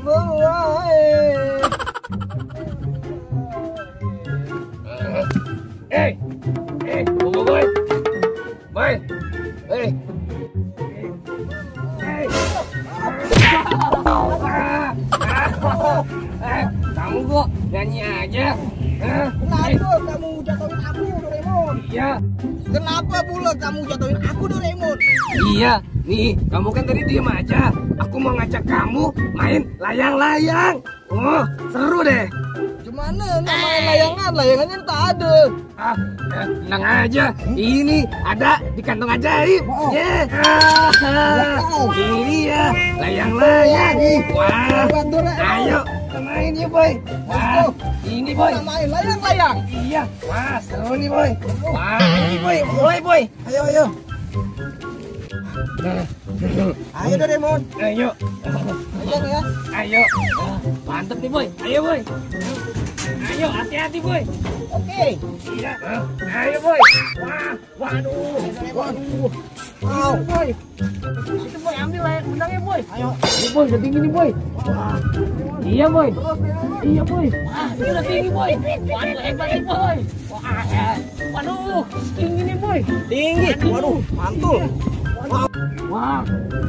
boy. Boy. Kamu kok nyanyi aja? Kenapa kamu jatuhin aku, Doraemon? Iya. Kenapa pula kamu jatuhin aku, Doraemon? Iya, nih kamu kan tadi diem aja. Aku mau ngajak kamu main layang-layang. Oh, seru deh. Gimana main layangan? Layangannya tak ada. Tenang aja. Ini ada di kantong ajaib. Ini ya layang-layang. Wah, ayo kita main ya boy. Wah, ini boy. Kita main layang-layang. Iya, wah seru nih boy. Wah, ini boy, mulai boy. Ayo. Ayo Doraemon. Ayo. Ayo ya. Ayo. Mantep nih boy. Ayo boy. Ayo hati-hati boy. Oke. Iya. Ayo boy. Wah, waduh. Wow. Boy. Itu boy ambil layang benangnya boy. Ayo. Ini boy udah tinggi nih boy. Wah. Iya boy. Iya boy. Wah, ini udah tinggi boy. Waduh hebat nih boy. Wah. Waduh, tinggi nih boy. Tinggi. Waduh, mantul. Wah,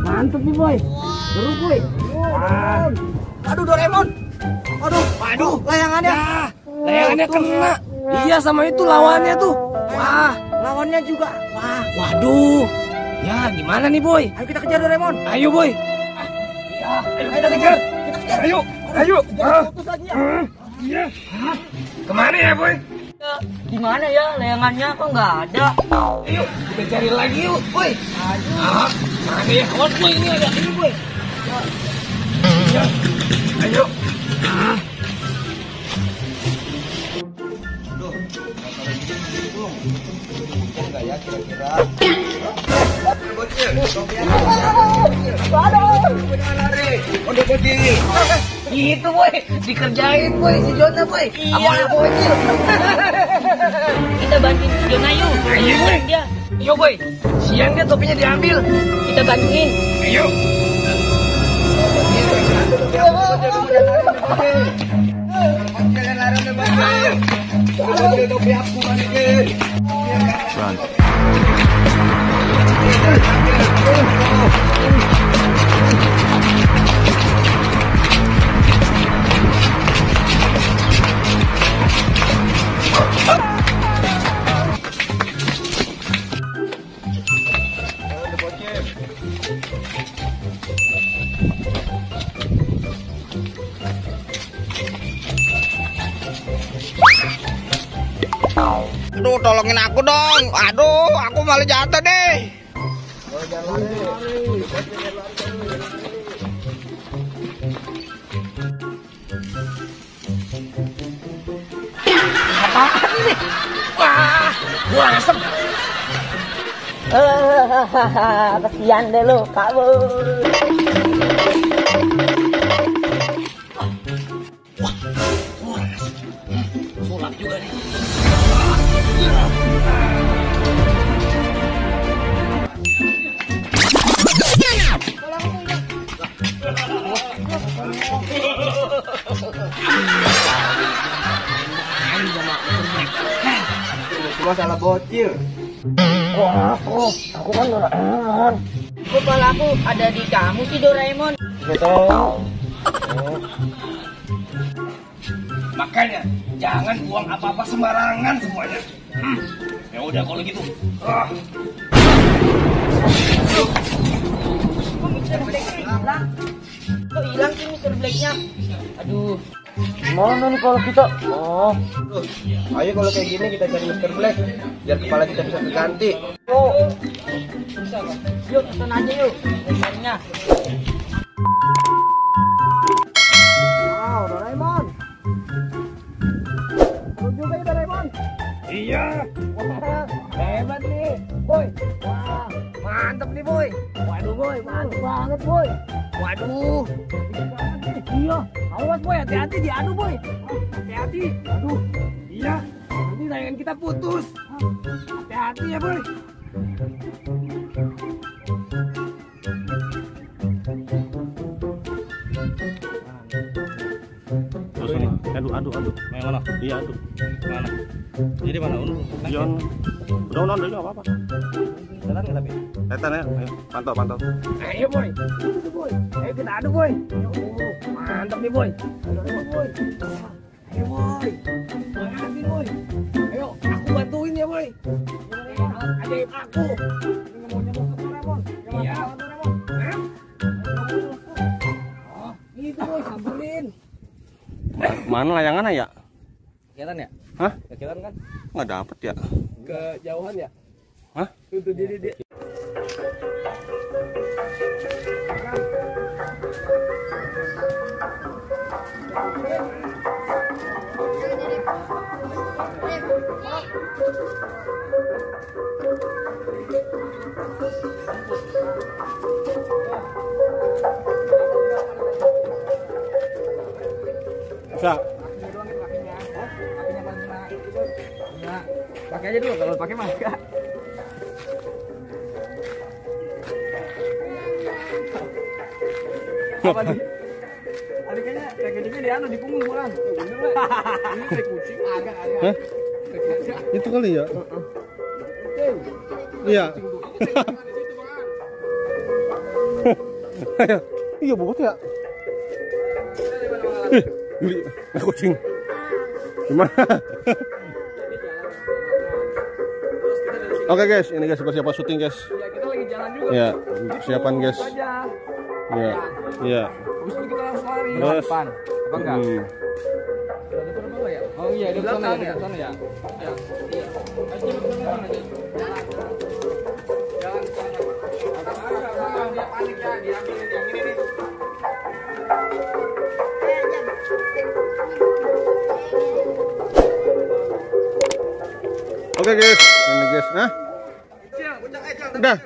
mantep nih boy. Seru boy. Wah. Aduh Doraemon. Waduh, layangannya. Ya, layangannya kena. Iya sama itu lawannya tuh. Wah, Lawannya juga. Wah. waduh. Ya gimana nih boy? Ayo kita kejar Doraemon. Ayo boy. Ya, ayo kita kejar. Ayo. Putus lagi ya. Iya. Kemana ya boy? Di mana ya layangannya kok nggak ada? Ayo kita cari lagi yuk boy. Ayo. Mana ya kawan boy ini ada ini boy. Ya. Ayo. Enggak ya kira-kira. Itu boy, dikerjain boy si Jona boy. Sama anak bocil. Kita bantuin si Jona yuk. Ayo boy. Dia. Ayo boy. Siang dia topinya diambil. Kita bantuin. Ayo. Aduh, tolongin aku dong. Aduh, aku malah jatuh deh. Apaan ini? Wah, gua asem. Kesian deh lu, kabur. Sulap juga nih. Cuma salah bocil. Aku kan Doraemon. Kepala aku ada di kamu sih Doraemon. Gitu. Makanya jangan buang apa-apa sembarangan semuanya. Ya udah kalau gitu. Mr. Black hilang. Kok hilang sih Mr. Blacknya? Aduh. Gimana nih kalau kita? Ayo kalau kayak gini kita cari Mr. Black biar kepala kita bisa terganti. Yuk, pesan aja yuk. Besarnya. Wow, Doraemon. Seru juga ya Doraemon. Iya. Wah, hebat nih, boy. Wah, mantep nih, boy. Waduh, boy, mantep banget, boy. Waduh. Iya, awas boy, hati-hati diadu, boy. Hati-hati. Aduh. Iya. Nanti layangan kita putus. Hati-hati ya, boy. Adu. Yang mana? Iya, adu. Mana? Jadi mana? Yon. Udah enggak apa-apa. Jalan nggak tapi? Setan ya. Ayo, pantau. Ayo boy, boy. Ayo kita adu boy. Mantap nih boy. Ayo boy. Ayo boy. Makasih boy. Ayo, aku bantuin ya boy. Ajaib aku. Iya. Oh, itu boy, samperin. Mana layangan ya? Kelihatan ya? Hah? Kelihatan kan? Nggak dapet ya? Kejauhan ya? Hah? Itu dia. Bisa. Pakai aja dulu, kalau pakai mah enggak. Apa nih? Ada kayaknya kayak gini di anu di punggung bukan? Ini kayak kucing agak. Hah? Itu kali ya? Iya. Iya bobot ya. Beli kucing. Gimana? Oke guys, ini guys persiapan syuting guys. Ya kita lagi jalan juga. Ya, persiapan guys. Iya. Iya. Habis itu kita harus lari. Terus. Depan. Apa enggak? Hmm. Oh iya, di sana ya. Di sana ya. Ya. Jalan sana. Dia panik ya, diambilin yang ini nih. Oke guys, ini guys. Hah? Udah,